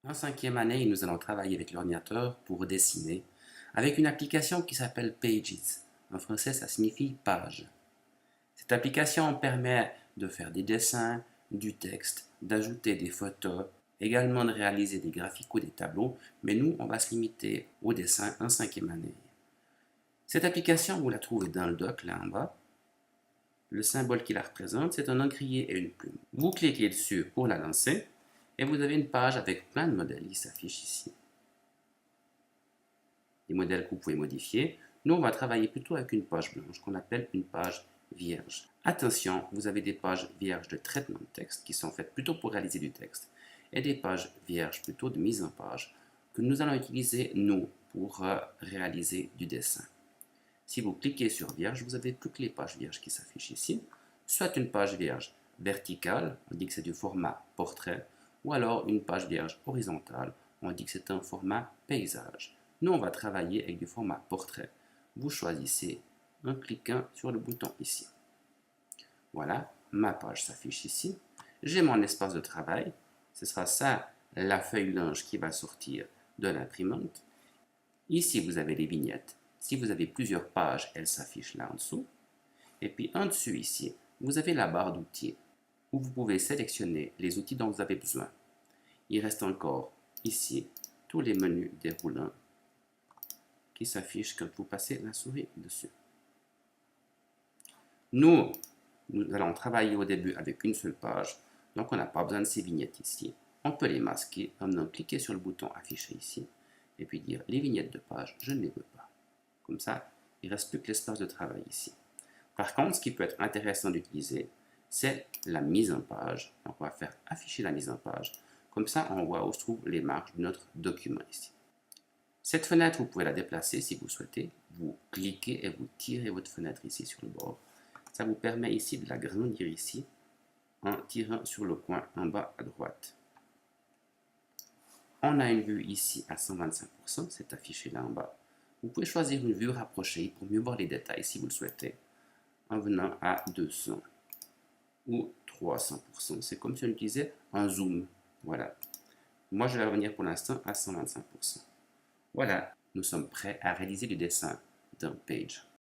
En cinquième année, nous allons travailler avec l'ordinateur pour dessiner avec une application qui s'appelle Pages. En français, ça signifie page. Cette application permet de faire des dessins, du texte, d'ajouter des photos, également de réaliser des graphiques ou des tableaux, mais nous, on va se limiter au dessin en cinquième année. Cette application, vous la trouvez dans le doc, là en bas. Le symbole qui la représente, c'est un encrier et une plume. Vous cliquez dessus pour la lancer, et vous avez une page avec plein de modèles qui s'affichent ici. Des modèles que vous pouvez modifier. Nous, on va travailler plutôt avec une page blanche qu'on appelle une page vierge. Attention, vous avez des pages vierges de traitement de texte qui sont faites plutôt pour réaliser du texte et des pages vierges plutôt de mise en page que nous allons utiliser, nous, pour réaliser du dessin. Si vous cliquez sur vierge, vous avez toutes les pages vierges qui s'affichent ici, soit une page vierge verticale, on dit que c'est du format portrait, ou alors une page vierge horizontale, on dit que c'est un format paysage. Nous, on va travailler avec du format portrait. Vous choisissez en cliquant sur le bouton ici. Voilà, ma page s'affiche ici. J'ai mon espace de travail. Ce sera ça, la feuille blanche qui va sortir de l'imprimante. Ici, vous avez les vignettes. Si vous avez plusieurs pages, elles s'affichent là en dessous. Et puis en dessus ici, vous avez la barre d'outils où vous pouvez sélectionner les outils dont vous avez besoin. Il reste encore ici tous les menus déroulants qui s'affichent quand vous passez la souris dessus. Nous allons travailler au début avec une seule page, donc on n'a pas besoin de ces vignettes ici. On peut les masquer en venant cliquer sur le bouton affiché ici et puis dire les vignettes de page, je ne les veux pas. Comme ça, il ne reste plus que l'espace de travail ici. Par contre, ce qui peut être intéressant d'utiliser, c'est la mise en page. Donc, on va faire afficher la mise en page. Comme ça, on voit où se trouvent les marges de notre document ici. Cette fenêtre, vous pouvez la déplacer si vous souhaitez. Vous cliquez et vous tirez votre fenêtre ici sur le bord. Ça vous permet ici de l'agrandir ici en tirant sur le coin en bas à droite. On a une vue ici à 125%, c'est affiché là en bas. Vous pouvez choisir une vue rapprochée pour mieux voir les détails si vous le souhaitez, en venant à 200 ou 300%. C'est comme si on utilisait un zoom. Voilà. Moi, je vais revenir pour l'instant à 125%. Voilà, nous sommes prêts à réaliser du dessin dans Page.